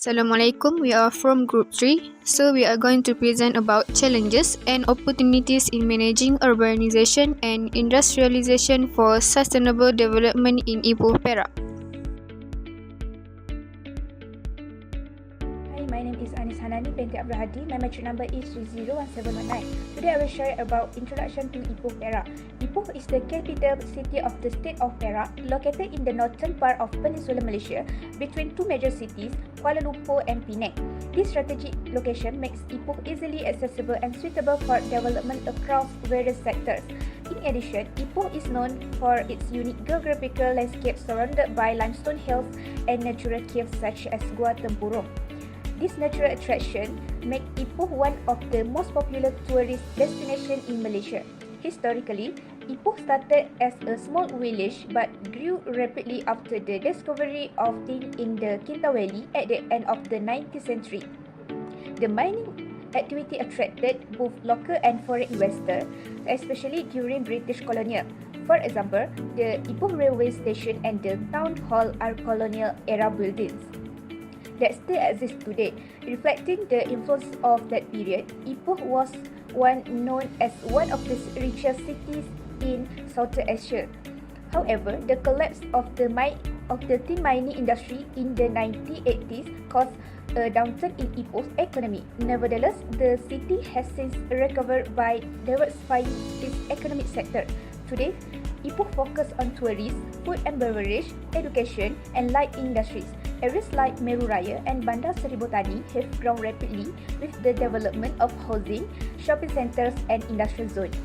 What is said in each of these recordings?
Assalamualaikum, we are from Group 3. So we are going to present about challenges and opportunities in managing urbanization and industrialization for sustainable development in Ipoh, Perak. Hi, my name is HANANI, BINTI HADI. My matric number is 301719. Today I will share about introduction to Ipoh, Perak. Ipoh is the capital city of the state of Perak, located in the northern part of Peninsular Malaysia, between two major cities, Kuala Lumpur and Penang. This strategic location makes Ipoh easily accessible and suitable for development across various sectors. In addition, Ipoh is known for its unique geographical landscape surrounded by limestone hills and natural caves such as Gua Tempurung. This natural attraction make Ipoh one of the most popular tourist destinations in Malaysia. Historically, Ipoh started as a small village but grew rapidly after the discovery of tin in the Kinta Valley at the end of the 19th century. The mining activity attracted both local and foreign investors, especially during British colonial. For example, the Ipoh railway station and the town hall are colonial era buildings that still exist today. Reflecting the influence of that period, Ipoh was known as one of the richest cities in Southeast Asia. However, the collapse of the tin mining industry in the 1980s caused a downturn in Ipoh's economy. Nevertheless, the city has since recovered by diversifying its economic sector. Today, Ipoh focuses on tourism, food and beverage, education, and light industries. Areas like Meru Raya and Bandar Seri Botani have grown rapidly with the development of housing, shopping centres, and industrial zones.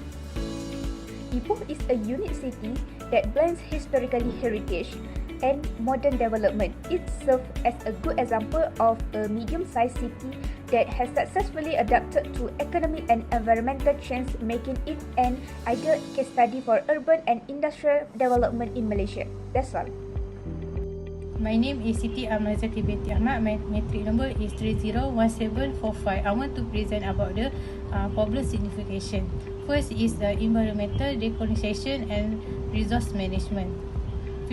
Ipoh is a unique city that blends historical heritage and modern development. It serves as a good example of a medium-sized city that has successfully adapted to economic and environmental change, making it an ideal case study for urban and industrial development in Malaysia. That's all. My name is Siti Amalizzati binti Ahmad. My matric number is 301745. I want to present about the problem signification. First is the environmental decolonisation and resource management.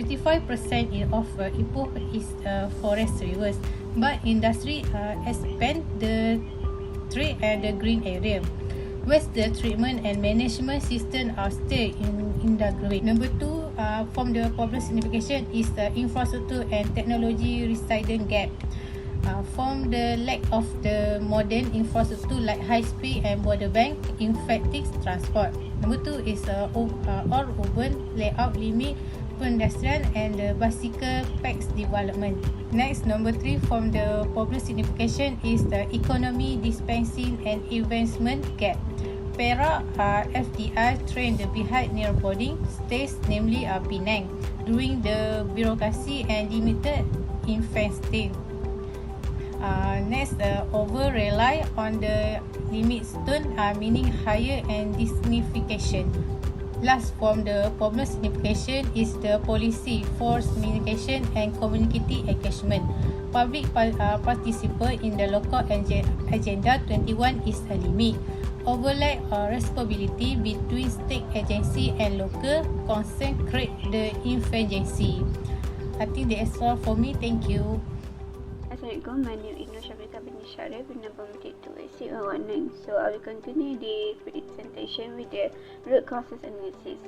55% of Ipoh is forest rivers, but industry expand the trade and the green area. Waste treatment and management system are still in the grade. Number two, from the problem signification is the infrastructure and technology residence gap. From the lack of the modern infrastructure like high speed and border bank infecting transport. Number two is all urban layout limit pedestrian and the bicycle packs development. Next, number three, from the problem signification is the economy dispensing and investment gap. Perak FDI trained behind near boarding states, namely Penang, during the bureaucracy and limited investing. Next, over rely on the limit stone, meaning higher and dignification. Last, from the problem signification is the policy, force communication and community engagement. Public participant in the local agenda 21 is a limit. Overlap responsibility between state agency and local concern create the emergency. I think that's all for me. Thank you. Assalamualaikum, my name is SYAFIQAH binti SHARIF, number 28619. So I will continue the presentation with the root causes analysis.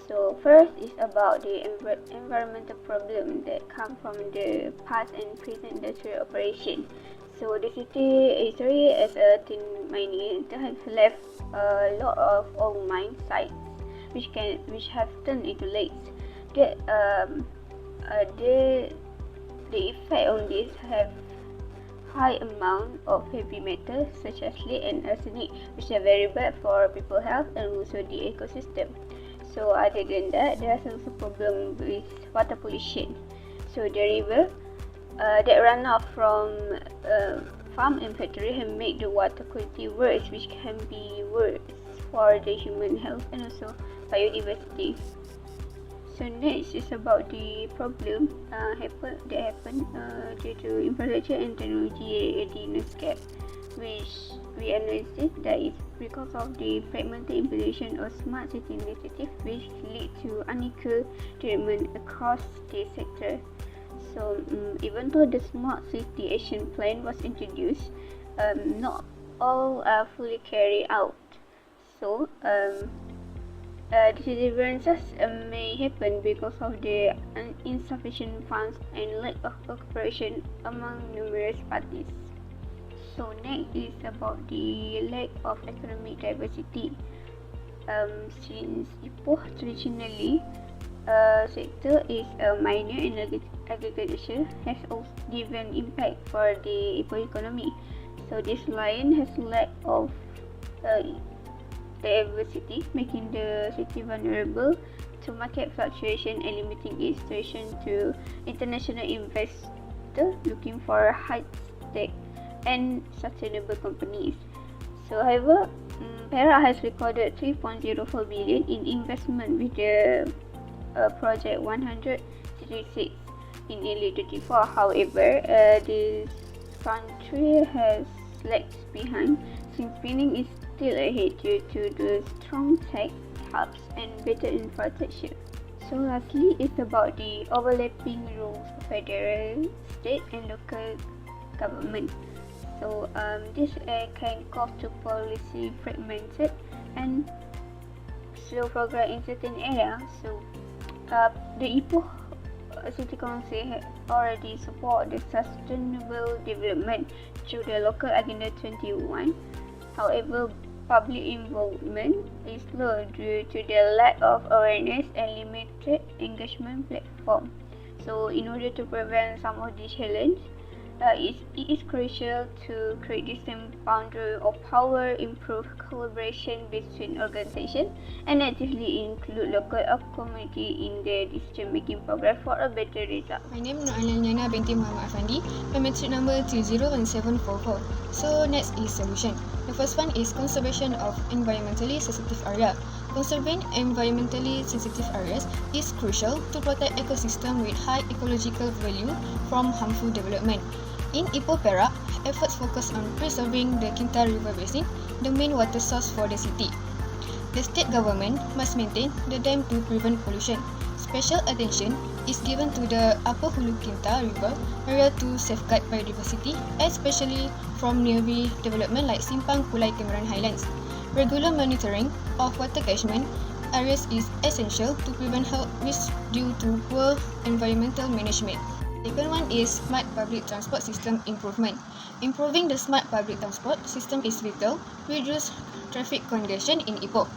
So first is about the environmental problem that come from the past and present industrial operation. So the city history as a tin mining has left a lot of old mine sites which have turned into lakes. The effect on this have high amount of heavy metals such as lead and arsenic, which are very bad for people's health and also the ecosystem. So other than that, there is also problem with water pollution. So the river that run off from farm and factory have made the water quality worse, which can be worse for the human health and also biodiversity. So next is about the problem that happen due to infrastructure and technology readiness gap, which we analyze that is because of the fragmented implementation of smart city initiative, which lead to unequal treatment across the sector. So even though the Smart City Action Plan was introduced, not all are fully carried out. So these differences may happen because of the insufficient funds and lack of cooperation among numerous parties. So next is about the lack of economic diversity. Since Ipoh traditionally sector is minor in agriculture, has also given impact for the Ipoh economy. So this line has lack of diversity, making the city vulnerable to market fluctuation and limiting its attraction to international investors looking for high-tech and sustainable companies. So, however, PERAK has recorded 3.04 billion in investment with the project 166 in early 2024. However, this country has lagged behind since Penang is still ahead due to the strong tech hubs and better infrastructure. So lastly, it's about the overlapping roles of federal, state and local government. So this can cause to policy fragmented and slow progress in certain areas. So the Ipoh City Council had already support the sustainable development through the local Agenda 21. However, public involvement is low due to the lack of awareness and limited engagement platform. So in order to prevent some of these challenges, it is crucial to create distinct boundary of power, improve collaboration between organizations, and actively include local community in their decision-making progress for a better result. My name is LIANA binti AFFANDI. My metric number 201744. So next is solution. The first one is conservation of environmentally sensitive area. Conserving environmentally sensitive areas is crucial to protect ecosystem with high ecological value from harmful development. In Ipoh Perak, efforts focus on preserving the Kinta River Basin, the main water source for the city. The state government must maintain the dam to prevent pollution. Special attention is given to the Upper Hulu Kinta River area to safeguard biodiversity, especially from nearby development like Simpang Kulai Cameron Highlands. Regular monitoring of water catchment areas is essential to prevent health risks due to poor environmental management. Second one is smart public transport system improvement. Improving the smart public transport system is vital to reduce traffic congestion in Ipoh.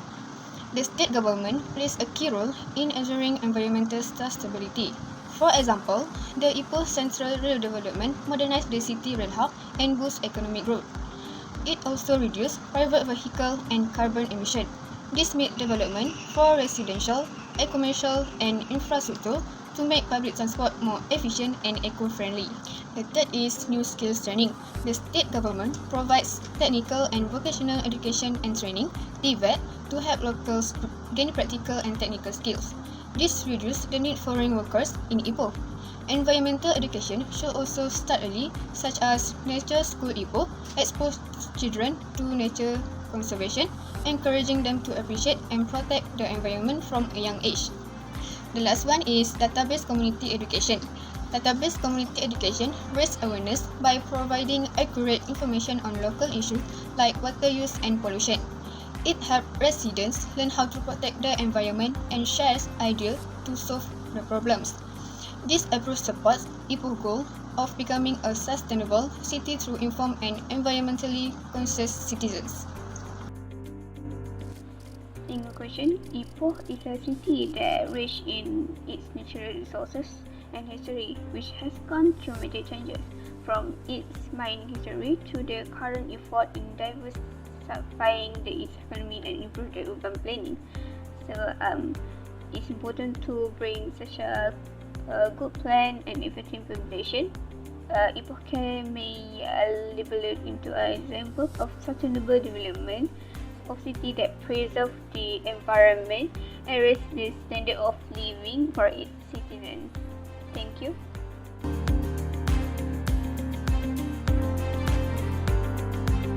The state government plays a key role in ensuring environmental sustainability. For example, the Ipoh Central Rail Development modernized the city rail hub and boosts economic growth. It also reduced private vehicle and carbon emission. This made development for residential, commercial and infrastructure to make public transport more efficient and eco-friendly. The third is new skills training. The state government provides technical and vocational education and training, TVET, to help locals gain practical and technical skills. This reduces the need for foreign workers in Ipoh. Environmental education should also start early, such as Nature School Ipoh, expose children to nature conservation, encouraging them to appreciate and protect the environment from a young age. The last one is database community education. Database community education raises awareness by providing accurate information on local issues like water use and pollution. It helps residents learn how to protect the environment and shares ideas to solve the problems. This approach supports Ipoh's goal of becoming a sustainable city through informed and environmentally conscious citizens. In conclusion, Ipoh is a city that rich in its natural resources and history, which has gone through major changes, from its mining history to the current effort in diversifying its economy and improve the urban planning. So, it's important to bring such a good plan and effective implementation. Ipoh may label it into an example of sustainable development of city that preserve the environment and raise the standard of living for its citizens. Thank you.